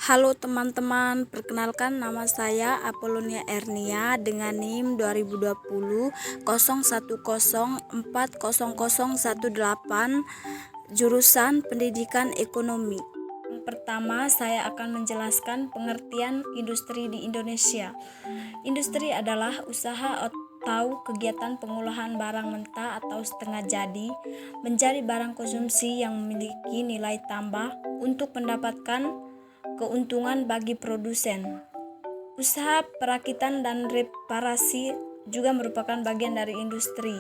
Halo teman-teman, perkenalkan nama saya Apolonia Ernia dengan NIM 2020 01040018 jurusan Pendidikan Ekonomi. Yang pertama, saya akan menjelaskan pengertian industri di Indonesia. Industri adalah usaha atau kegiatan pengolahan barang mentah atau setengah jadi menjadi barang konsumsi yang memiliki nilai tambah untuk mendapatkan keuntungan bagi produsen. Usaha perakitan dan reparasi juga merupakan bagian dari industri.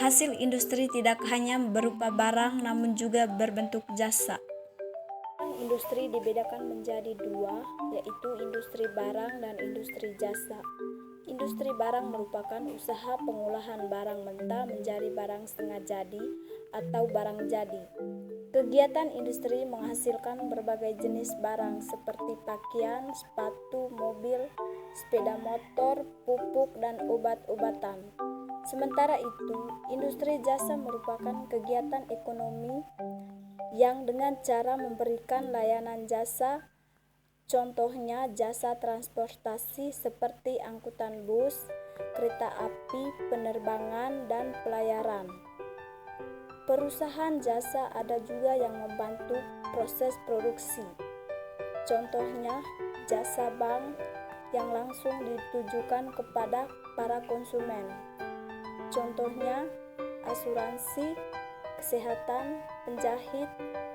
Hasil industri tidak hanya berupa barang namun juga berbentuk jasa. Industri dibedakan menjadi dua, yaitu industri barang dan industri jasa. Industri barang merupakan usaha pengolahan barang mentah menjadi barang setengah jadi atau barang jadi. Kegiatan industri menghasilkan berbagai jenis barang seperti pakaian, sepatu, mobil, sepeda motor, pupuk, dan obat-obatan. Sementara itu, industri jasa merupakan kegiatan ekonomi yang dengan cara memberikan layanan jasa, contohnya jasa transportasi seperti angkutan bus, kereta api, penerbangan, dan pelayaran. Perusahaan jasa ada juga yang membantu proses produksi. Contohnya, jasa bank yang langsung ditujukan kepada para konsumen. Contohnya, asuransi, kesehatan, penjahit,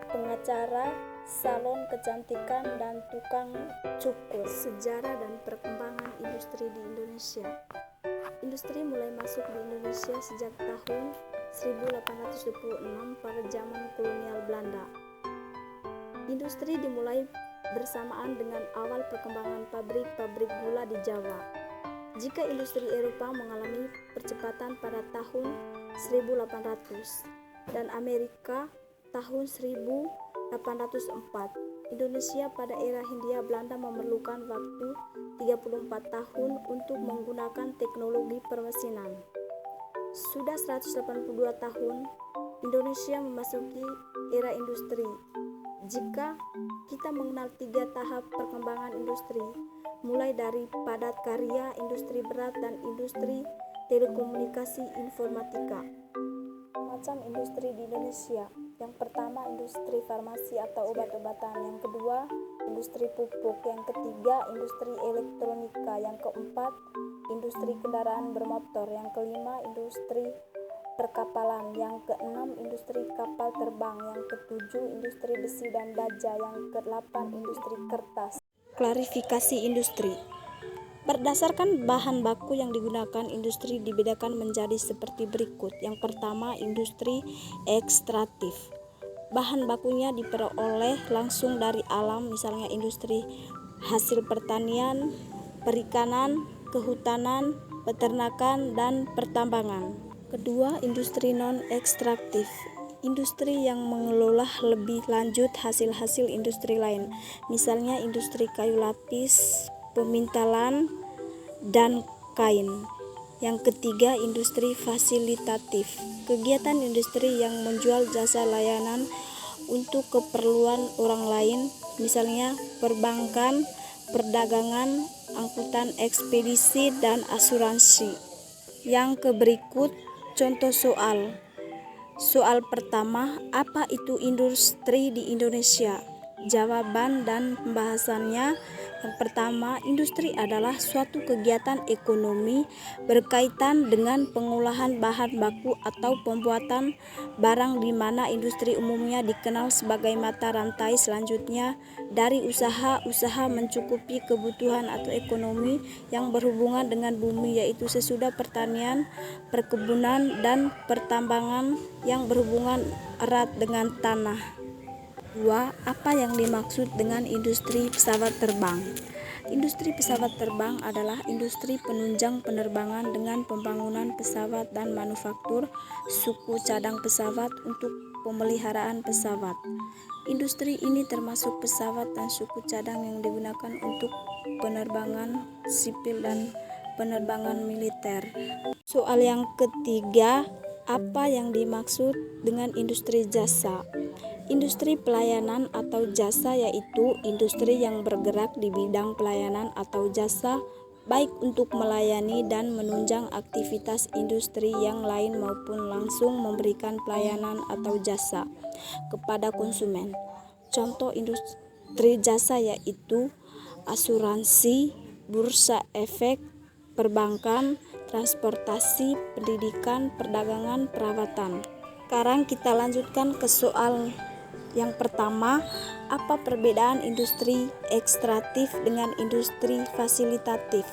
pengacara, salon kecantikan, dan tukang cukur. Sejarah dan perkembangan industri di Indonesia. Industri mulai masuk di Indonesia sejak tahun 1826 pada zaman kolonial Belanda. Industri dimulai bersamaan dengan awal perkembangan pabrik-pabrik gula di Jawa. Jika industri Eropa mengalami percepatan pada tahun 1800 dan Amerika tahun 1804, Indonesia pada era Hindia Belanda memerlukan waktu 34 tahun untuk menggunakan teknologi permesinan. Sudah 182 tahun Indonesia memasuki era industri. Jika kita mengenal 3 tahap perkembangan industri, mulai dari padat karya, industri berat, dan industri telekomunikasi informatika. Macam industri di Indonesia. Yang pertama, industri farmasi atau obat-obatan. Yang kedua, industri pupuk. Yang ketiga, industri elektronika. Yang keempat, industri kendaraan bermotor. Yang kelima, industri perkapalan. Yang keenam, industri kapal terbang. Yang ketujuh, industri besi dan baja. Yang kedelapan, industri kertas. Klarifikasi industri. Berdasarkan bahan baku yang digunakan, industri dibedakan menjadi seperti berikut. Yang pertama, industri ekstraktif. Bahan bakunya diperoleh langsung dari alam, misalnya industri hasil pertanian, perikanan, kehutanan, peternakan, dan pertambangan. Kedua, industri non-ekstraktif. Industri yang mengelola lebih lanjut hasil-hasil industri lain, misalnya industri kayu lapis, pemintalan, dan kain. Yang ketiga, industri fasilitatif. Kegiatan industri yang menjual jasa layanan untuk keperluan orang lain, misalnya perbankan, perdagangan, angkutan ekspedisi, dan asuransi. Yang berikut contoh soal. Soal pertama, apa itu industri di Indonesia? Jawaban dan pembahasannya. Yang pertama, industri adalah suatu kegiatan ekonomi berkaitan dengan pengolahan bahan baku atau pembuatan barang, di mana industri umumnya dikenal sebagai mata rantai selanjutnya dari usaha-usaha mencukupi kebutuhan atau ekonomi yang berhubungan dengan bumi, yaitu sesudah pertanian, perkebunan, dan pertambangan yang berhubungan erat dengan tanah. 2. Apa yang dimaksud dengan industri pesawat terbang? Industri pesawat terbang adalah industri penunjang penerbangan dengan pembangunan pesawat dan manufaktur suku cadang pesawat untuk pemeliharaan pesawat. Industri ini termasuk pesawat dan suku cadang yang digunakan untuk penerbangan sipil dan penerbangan militer. Soal yang ketiga, apa yang dimaksud dengan industri jasa? Industri pelayanan atau jasa yaitu industri yang bergerak di bidang pelayanan atau jasa, baik untuk melayani dan menunjang aktivitas industri yang lain maupun langsung memberikan pelayanan atau jasa kepada konsumen. Contoh industri jasa yaitu asuransi, bursa efek, perbankan, transportasi, pendidikan, perdagangan, perawatan. Sekarang kita lanjutkan ke soal yang pertama, apa perbedaan industri ekstraktif dengan industri fasilitatif?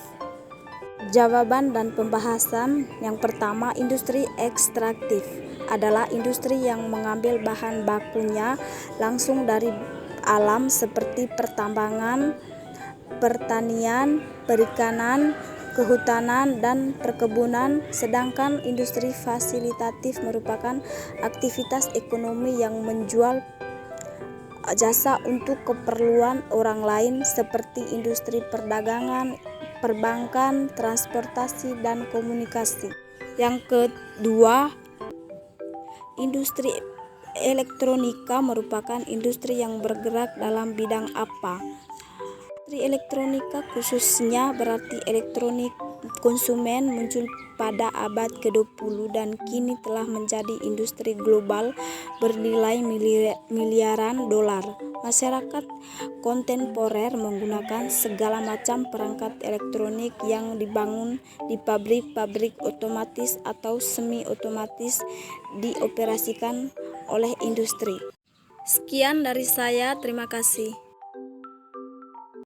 Jawaban dan pembahasan. Yang pertama, industri ekstraktif adalah industri yang mengambil bahan bakunya langsung dari alam seperti pertambangan, pertanian, perikanan, kehutanan, dan perkebunan, sedangkan industri fasilitatif merupakan aktivitas ekonomi yang menjual jasa untuk keperluan orang lain seperti industri perdagangan, perbankan, transportasi, dan komunikasi. Yang kedua, industri elektronika merupakan industri yang bergerak dalam bidang apa? Industri elektronika khususnya berarti elektronik konsumen muncul pada abad ke-20 dan kini telah menjadi industri global bernilai miliaran dolar. Masyarakat kontemporer menggunakan segala macam perangkat elektronik yang dibangun di pabrik-pabrik otomatis atau semi-otomatis dioperasikan oleh industri. Sekian dari saya, terima kasih.